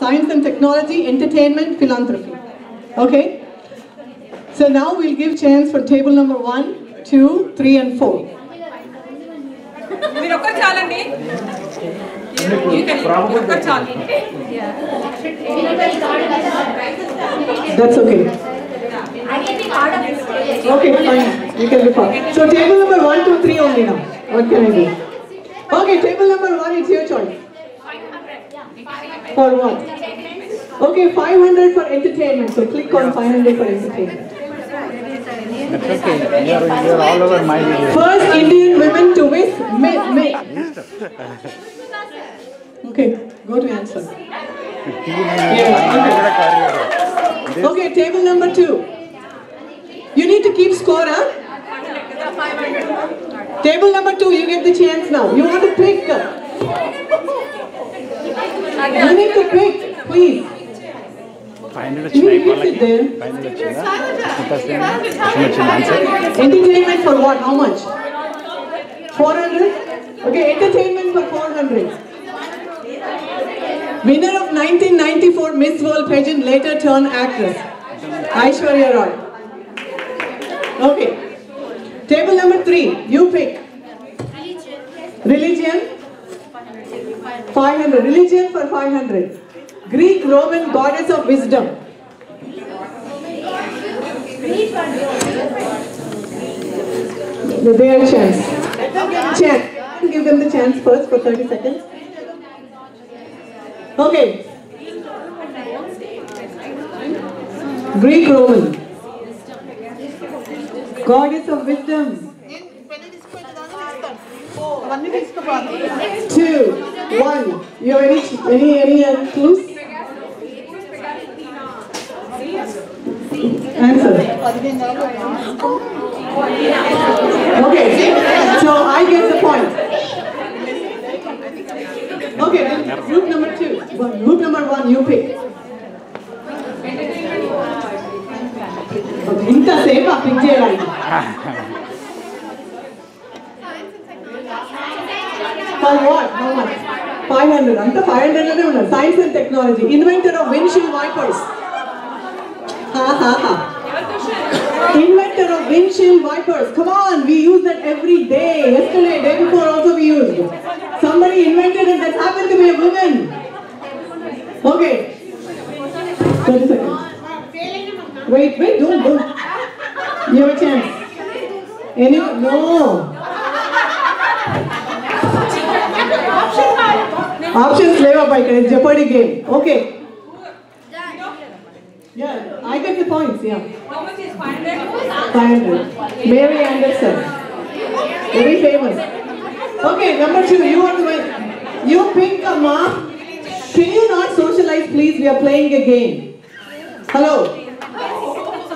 Science and technology, entertainment, philanthropy. Okay? So now we'll give chance for table number 1, 2, 3 and 4. That's okay. Okay, fine. You can be fine. So table number 1, 2, 3 only now. What can I do? Okay, table number 1, it's your choice. For what? Okay, 500 for entertainment. So click on 500 for entertainment. That's okay. You're all over my video. First Indian women to miss. Okay, go to answer. Yeah, okay, table number 2. You need to keep score, huh? Table number 2, you get the chance now. You want to pick. You need to pick, please. You need to sit there. Entertainment for what? How much? 400? Okay, entertainment for 400. Winner of 1994 Miss World pageant, later turned actress, Aishwarya Roy. Okay. Table number 3, you pick. Religion? 500. Religion for 500. Greek Roman goddess of wisdom. Their chance. Chance. Give them the chance first for 30 seconds. Okay. Greek Roman. Goddess of wisdom. 2, 1. You have any clues? Answer. Okay, so I get the point. Okay, group number 2. Group number 1, you pick. Inta seva pick cheyali. For what? How much? 500. Anta 500 Science and technology. Inventor of windshield wipers. Inventor of windshield wipers. Come on, we use that every day. Yesterday, day before also we used. Somebody invented it. That happened to be a woman. Okay. 30 seconds. Wait, don't. You have a chance. Anyone? No. Options leva by it's Jeopardy game. Okay. Yeah, I get the points, yeah. How much is 500? 500. Mary Anderson. Very famous. Okay, number 2, you want to win. You pick a mark. Can you not socialize, please? We are playing a game. Hello.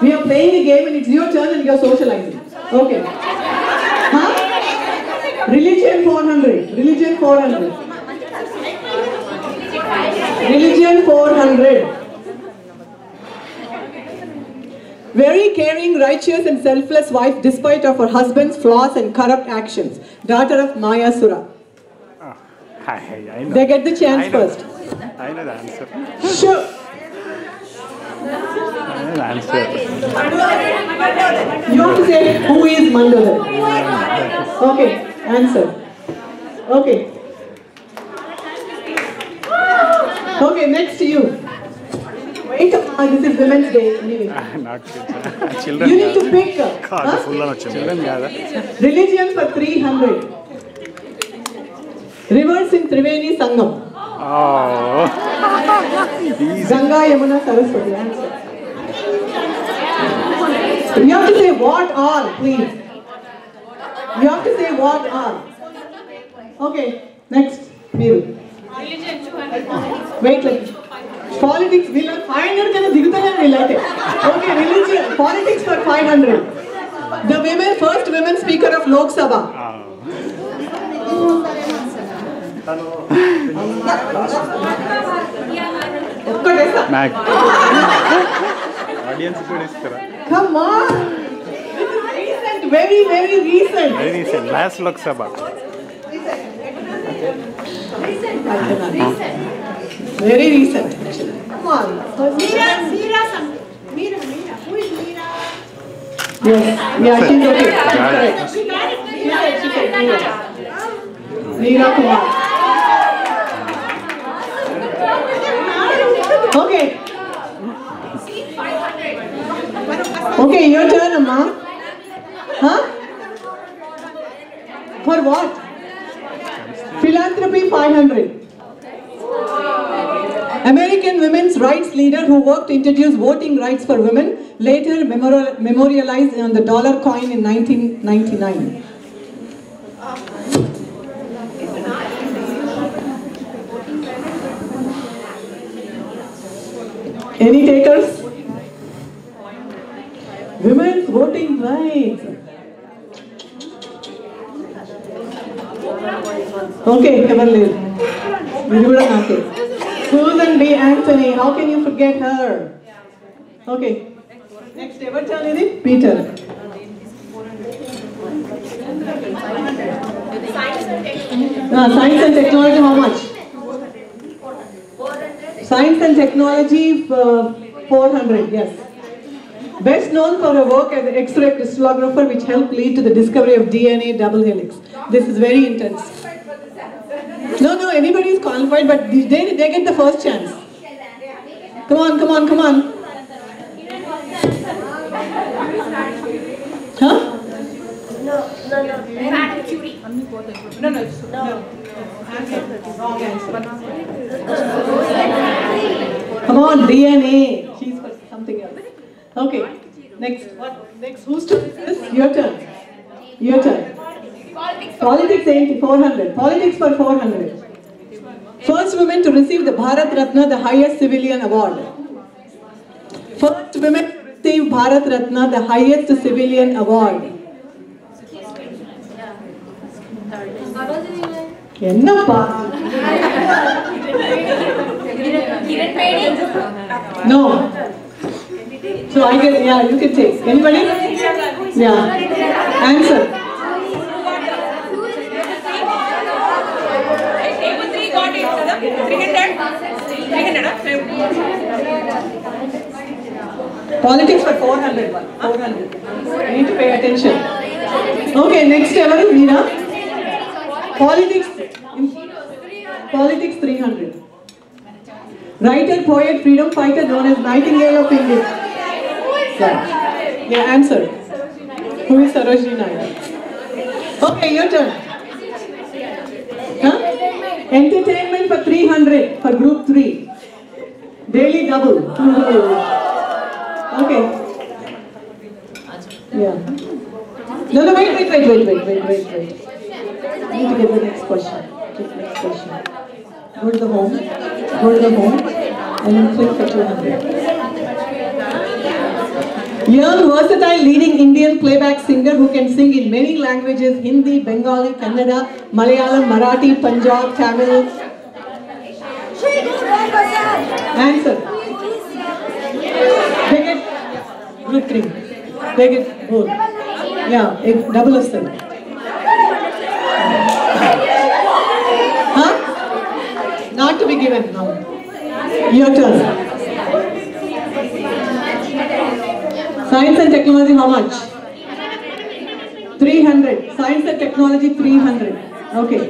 We are playing a game and it's your turn and you are socializing. Okay. Huh? Religion 400. Religion 400. Religion 400. Very caring, righteous and selfless wife despite of her husband's flaws and corrupt actions. Daughter of Maya Sura. I know. They get the chance first. I know the answer. Sure. I know the answer. You have to say who is Mandodar. Okay, answer. Okay. Okay, next to you. Wait, this is Women's Day anyway. Not kids. Children. You need to pick. Children. Religion for 300. Rivers in Triveni Sangam. Oh. Ganga, Yamuna, Saraswati. Answer. You have to say what are, please. You have to say what are. Okay, next. Meeru. Religion 200. Wait, politics, we'll have 500 kana digutane we'll have. Okay, religion, politics for 500. The first women speaker of Lok Sabha. Audience Come on. This is recent, very, very recent. Very recent. Last Lok Sabha. Very recent, actually. Kumar. Meera something. Meera. Who is Meera? Yes. Yeah, she's okay. She's Yeah. correct. She said Meera. Meera Kumar. Okay. Okay, your turn, Amma. Huh? For what? Philanthropy 500. American women's rights leader who worked to introduce voting rights for women, later memorialized on the dollar coin in 1999. Any takers? Women's voting rights. Okay, Heavenly. Susan B. Anthony, how can you forget her? Okay. Next, ever turn is it? Peter. Science and technology, how much? Science and technology, 400, yes. Best known for her work as an X-ray crystallographer, which helped lead to the discovery of DNA double helix. This is very intense. No, anybody is qualified, but they get the first chance. Come on. Huh? No. Wrong answer. Come on, DNA. She's for something else. Okay. Next. What? Next. Whose turn is this? Your turn. Politics 400. Politics for 400. First woman to receive the Bharat Ratna, the highest civilian award. First woman to receive Bharat Ratna, the highest civilian award. Ennappa? No. So I can, yeah, you can take. Anybody? Yeah. Answer. Table 3 got it. 300. Politics for 400. 400. You need to pay attention. Okay, next ever is Meera. Politics 300. Writer, poet, freedom fighter known as Nightingale of India. Yeah, answer. Who is Sarojini Naidu? Okay, your turn. Huh? Entertainment for 300 for group 3. Daily double. Okay. Yeah. No, wait. Need to get the next question. Go to the home, and then click for 200. Young, versatile, leading Indian playback singer who can sing in many languages: Hindi, Bengali, Kannada, Malayalam, Marathi, Punjab, Tamil. Answer. They get group 3. They get both. Yeah, double of them. Huh? Not to be given now. Your turn. Science and technology, how much? 300. Science and technology, 300. Okay.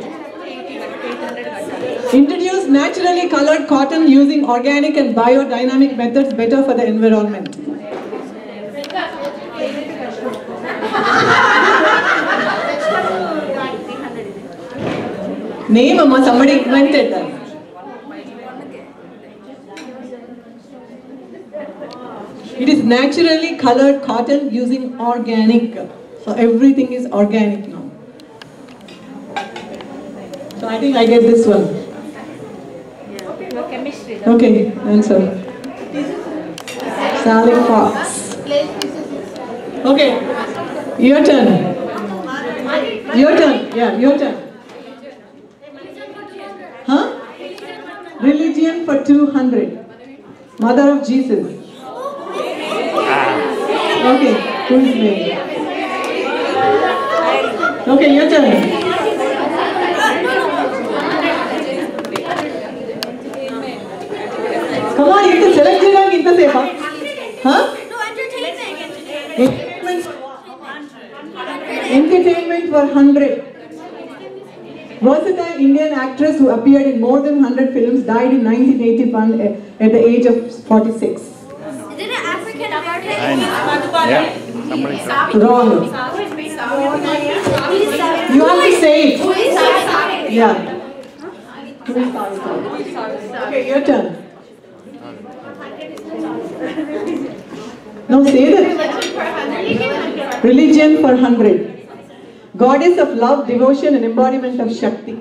Introduce naturally colored cotton using organic and biodynamic methods, better for the environment. Name, Amma, somebody invented that. It is naturally colored cotton using organic. So everything is organic now. So I think I get this one. Okay, answer. Sally Fox. Okay, your turn. Yeah, your turn. Huh? Religion for 200. Mother of Jesus. Okay, who is Mary? Okay, your turn. Come on, you can select cheyడానికి ఇంత సేపా? Huh? No, entertainment. Entertainment for 100. Versatile Indian actress who appeared in more than 100 films died in 1981 at the age of 46. Is it an African artist? Yeah. Somebody said. Wrong. You have to say it. Who is that? Yeah. Okay, your turn. No, say that. Religion for 100. Goddess of love, devotion and embodiment of Shakti.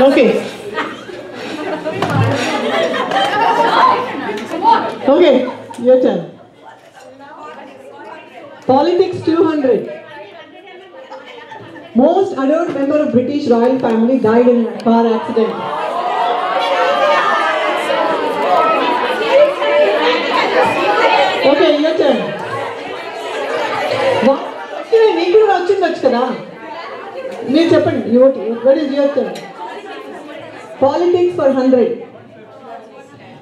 Okay. Okay, your turn. Politics 200. Most adored member of British royal family died in a car accident. Okay, your turn. నీకు కూడా వచ్చిందొచ్చు కదా మీరు చెప్పండి. What is your turn? Politics for 100.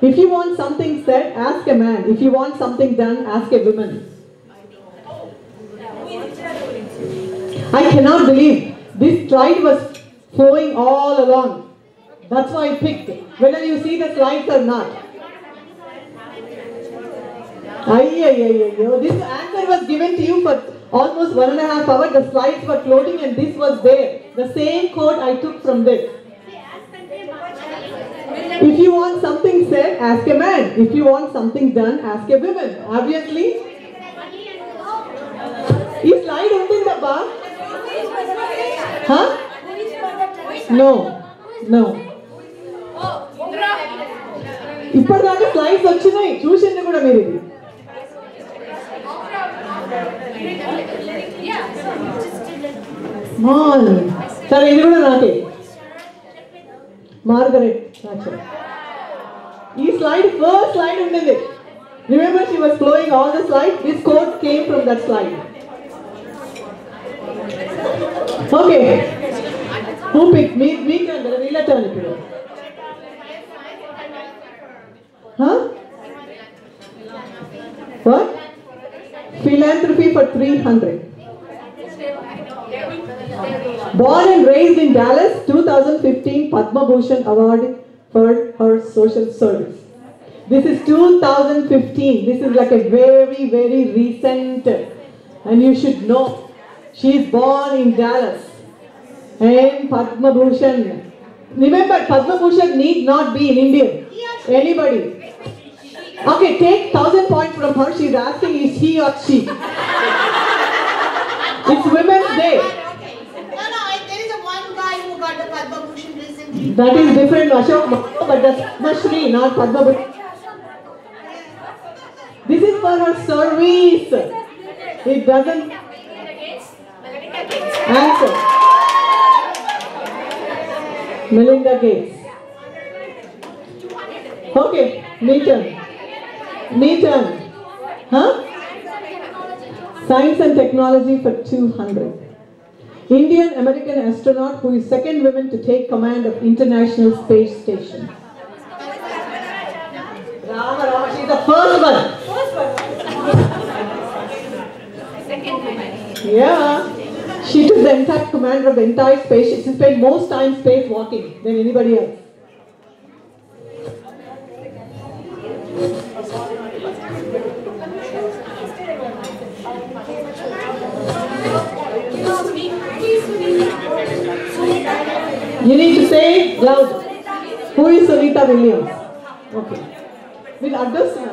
If you want something said, ask a man. If you want something done, ask a woman. I cannot believe this slide was flowing all along. That's why I picked whether you see the slides or not. This answer was given to you for almost 1.5 hours. The slides were floating and this was there. The same quote I took from this. If you want something said, ask a man. If you want something done, ask a woman. Obviously. This slide ఉంటుందబ్బా? Huh? No. ఇప్పటిదాకా slides వచ్చినాయి చూసింది కూడా మీరు ఇది. సరే ఇది కూడా నాకే. Margaret Thatcher. ఈ స్లైడ్ ఫస్ట్ స్లైడ్ ఉండింది. Remember she was flowing all the slides. This quote came from that slide. Okay. Who picked? Me turn. Veela turn it. Huh? What? Philanthropy for 300. Born and raised in Dallas, 2015 Padma Bhushan Award for her social service. This is 2015. This is like a very, very recent, and you should know. She is born in Dallas. And Padma Bhushan. Remember, Padma Bhushan need not be in India. Anybody. Okay, take 1,000 points from her. She is asking, is he or she? It's Women's Day. No, there is a one guy who got the Padma Bhushan recently. That is different, Ashok, but that's Padma Shri, not Padma Bhushan. This is for her service. It doesn't answer. Melinda Gates. Okay, me turn. Huh? Science and technology for 200. Indian American astronaut who is second woman to take command of International Space Station. Rama, she is the first one. Yeah. She took the entire command of the entire space. She spent most time spacewalking than anybody else. You need to say loud. Who is Sunita Williams? Okay. We'll address now.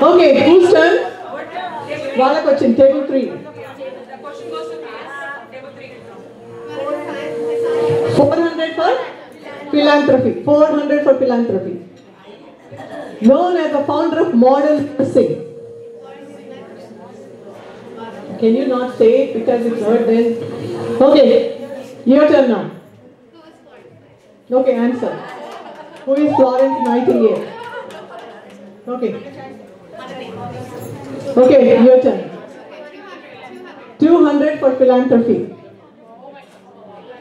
Okay, whose turn? Wala question, table 3. 400 for philanthropy. 400 for philanthropy. Known as the founder of modern nursing. Can you not say it because it's heard then? Okay, your turn now. Okay, answer. Who is Florence Nightingale? Okay. Okay, your turn. 200 for philanthropy.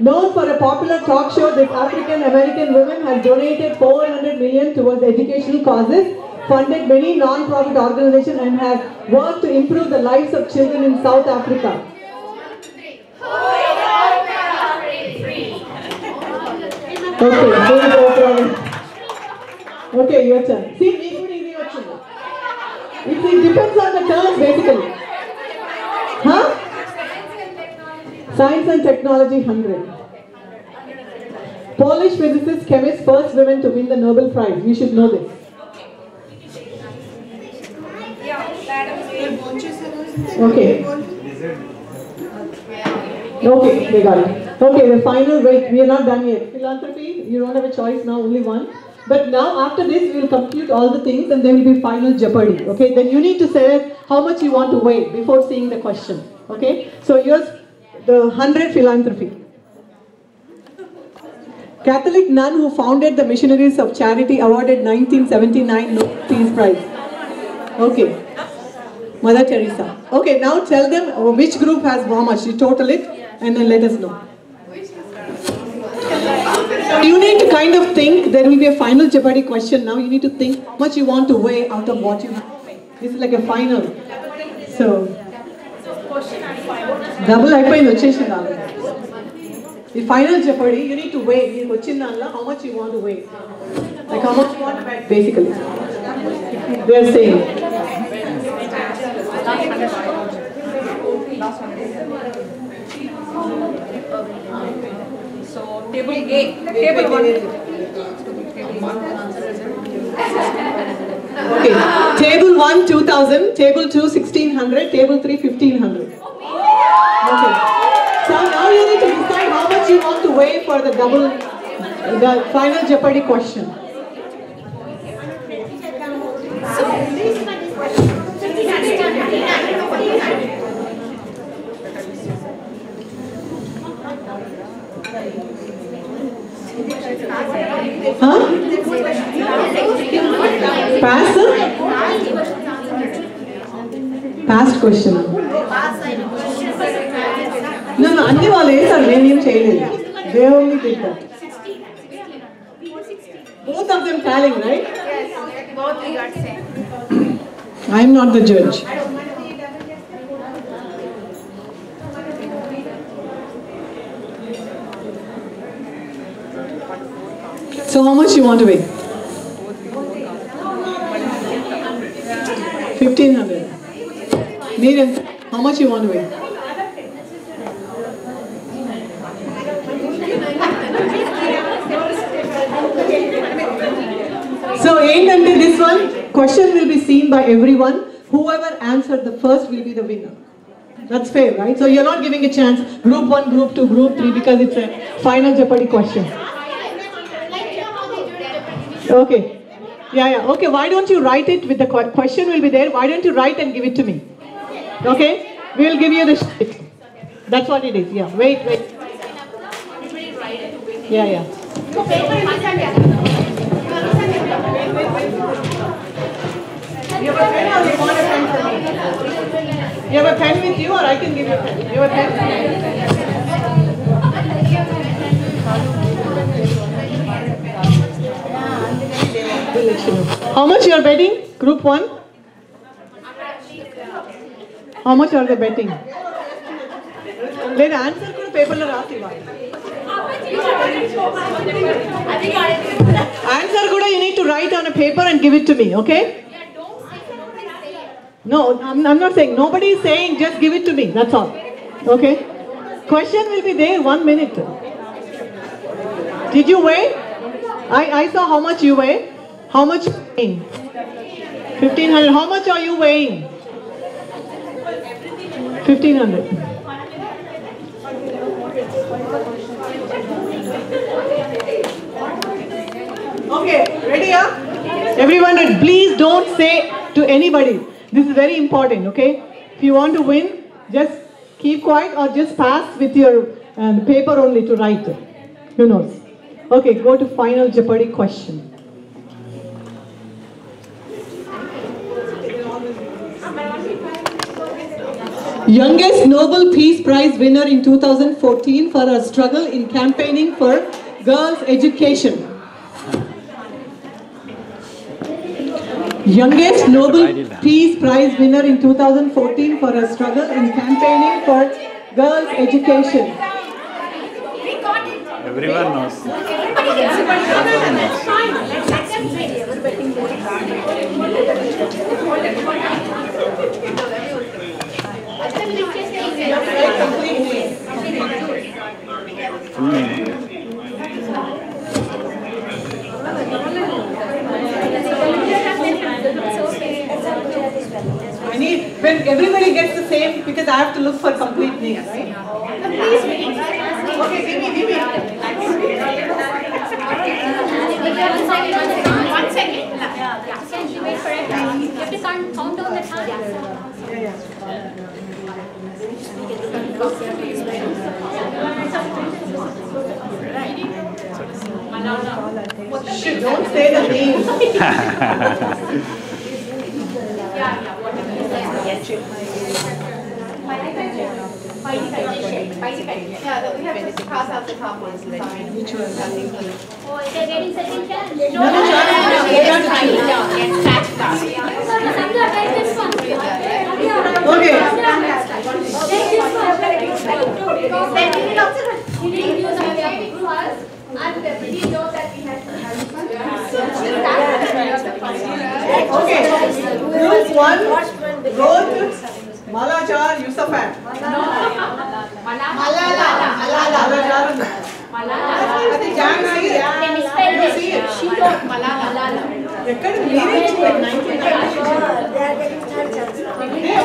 Known for a popular talk show, this African American woman has donated 400 million towards educational causes, funded many non-profit organizations, and has worked to improve the lives of children in South Africa. Okay, your turn. See, it depends on the terms basically. Huh? Science and technology 100. Polish physicist, chemist, first women to win the Nobel Prize. You should know this. Okay. Okay, they got it. Okay, the final, wait, we are not done yet. Philanthropy, you don't have a choice now, only one. But now after this, we will compute all the things and there will be final jeopardy. Okay, then you need to say how much you want to weigh before seeing the question. Okay, so here's the 100 philanthropy. Catholic nun who founded the Missionaries of Charity awarded 1979 Nobel Peace Prize. Okay, Mother Teresa. Okay, now tell them which group has how much. You total it and then let us know. You need to kind of think, there will be a final jeopardy question now. You need to think how much you want to weigh out of what you have. This is like a final. So, double the final jeopardy, you need to weigh how much you want to weigh. Like how much you want to bet, basically. They are saying. So, table A, table 1. Okay, table 1, 2000, table 2, 1600, table 3, 1500. Okay. So now you need to decide how much you want to weigh for the final jeopardy question. Huh? Pass? Past question. No, Anni వాళ్ళు వేసారు, నేనేం చేయలేదు. They only did that. Both of them tallying, right? Yes, both we got same. I am not the judge. So how much you want to weigh? 1500. Miriam, how much you want to weigh? So ఏంటంటే this one question will be seen by everyone. Whoever answered the first will be the winner. That's fair, right? So you're not giving a chance group 1, group 2, group 3 because it's a final jeopardy question. Okay. Yeah. Okay, why don't you write it with the question will be there. Why don't you write and give it to me? Okay? We will give you the sheet. That's what it is. Yeah. Wait. Yeah. You have a pen or you want a pen for me? You have a pen with you or I can give you a pen? You have a pen? How much you are betting? Group 1? How much are they betting? Let answer to paper la raasi vaali. Answer kuda you need to write on a paper and give it to me, okay? No, I'm not saying. Nobody is saying. Just give it to me. That's all. Okay? Question will be there 1 minute. Did you weigh? I saw how much you weigh. How much weighing? 1500. How much are you weighing? 1500. Okay, ready up? Everyone, please don't say to anybody. This is very important, okay? If you want to win, just keep quiet or just pass with your paper only to write. Who knows? Okay, go to final jeopardy question. Youngest Nobel Peace Prize winner in 2014 for her struggle in campaigning for girls' education. Youngest Nobel Peace Prize winner in 2014 for her struggle in campaigning for girls' education. Everyone knows. Full name. I need, when everybody gets the same, because I have to look for complete names, right? Okay, give me. One second. Can you wait for it? You have to count down the time. Yeah. Shit, don't say the name. Yeah, we have to cross out the top ones. Oh, they're getting second chance. No, Samdha, take this one. Okay. Take this one. Then we will also You didn't use it. and we know that we have to Okay. Group 1 wrote Malachar Yousafzai. Malala. I think Jan see it. They misspelled You see it. it. She wrote Malala. ఎక్కడ మీరే చూడండి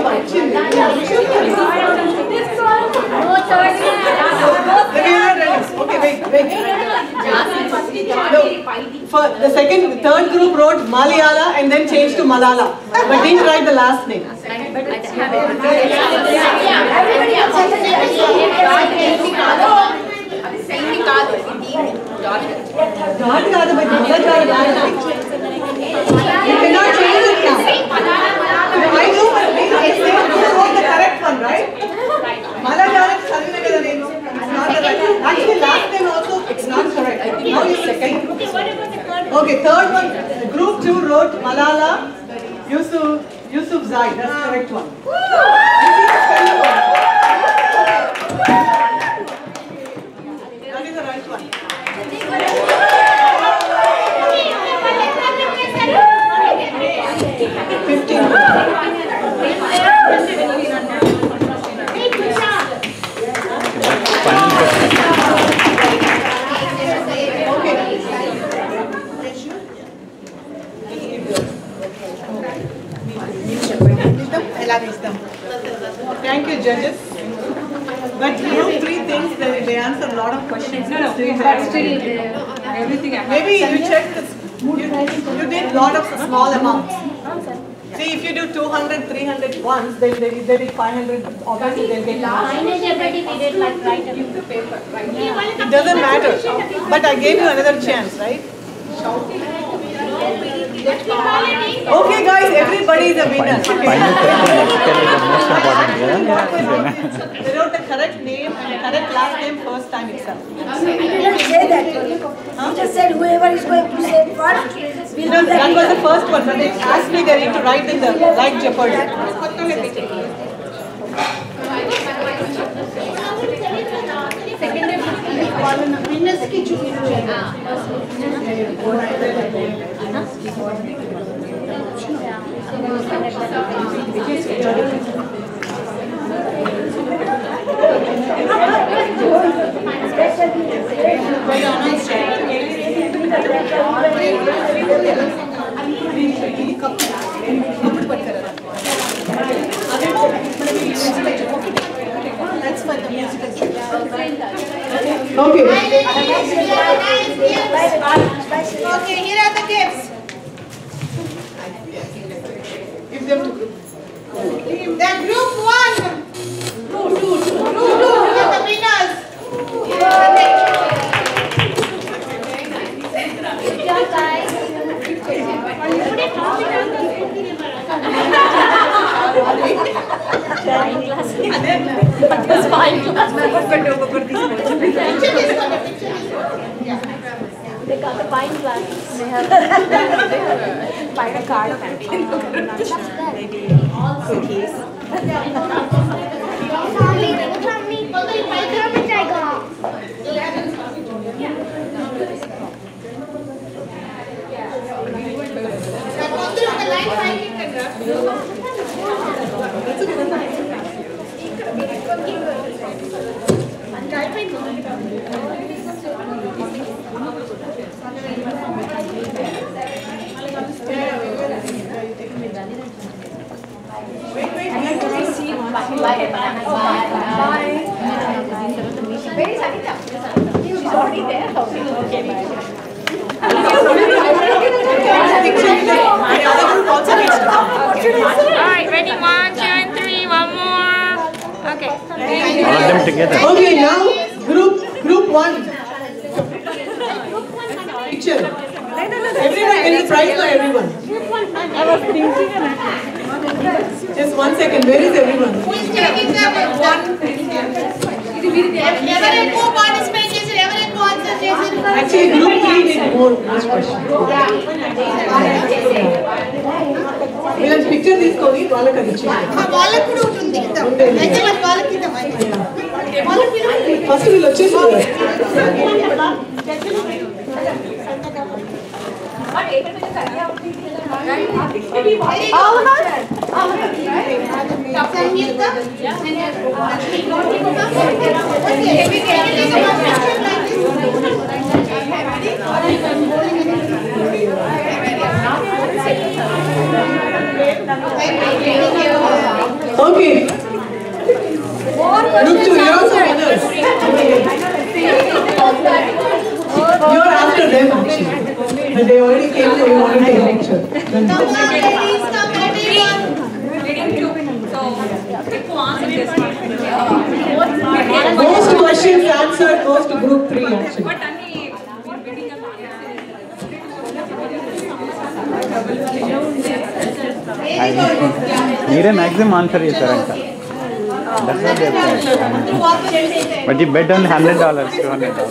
1990. Okay, wait. No, for the third group wrote Malayala and then changed to Malala, but didn't write the last name. God, but you cannot change it now. I know, but you wrote the correct one, right? Malala is not the right. Actually, last name also it's not correct. Now you second. Okay, third one. Group 2 wrote Malala Yousafzai. That's the correct one. That is the right one. 15. Thank you, judges. But group 3 thinks that they answer a lot of questions. But still, everything I have. Maybe you checked this. You did a lot of small amounts. See, if you do 200, 300 once, then they did 500. Obviously, they'll get lost. Mine is everybody did it like right away. It doesn't matter. But I gave you another chance, right? Okay, guys, everybody is a winner. Final question basically the most important. They wrote the correct name and the correct last name first time itself. You didn't say that. You just said whoever is going to say first will No, be the that was the winner. first one, but they asked me they need to write in the like Jeopardy. winners की चुनी That's for the musical children. Okay. Okay, here are the gifts. Give them to Then group 1. Group 2 are the winners. Good job, guys. Put it Spine class. They got the fine glasses. They have buy a card. Alright, ready? 1, 2, and 3. One more. Okay. All of them together. Okay, now group 1. Picture. Everyone get the prize for everyone. Just 1 second. Where is everyone? Who is taking the one? Everyone participate చేసి ఎవరెక్కువ answer చేశారు? Actually, group 3 need more questions. వీళ్ళకి picture తీసుకొని వాళ్ళకి అది ఇచ్చేయండి. వాళ్ళకు కూడా ఉంటుంది. యాక్చువల్లీ వాళ్ళకి ఇద్దాం. ఫస్ట్ వీళ్ళు వచ్చేసారు. All of us? Sangeeta? Okay. Group 2, you're also winners. You're after them actually. But they already came, so you want to take a picture. Come on, ladies, come everyone. Most questions answered goes to group 3 actually. మీరే maximum answer చేశారంట. But ఈ bet only $100, $200.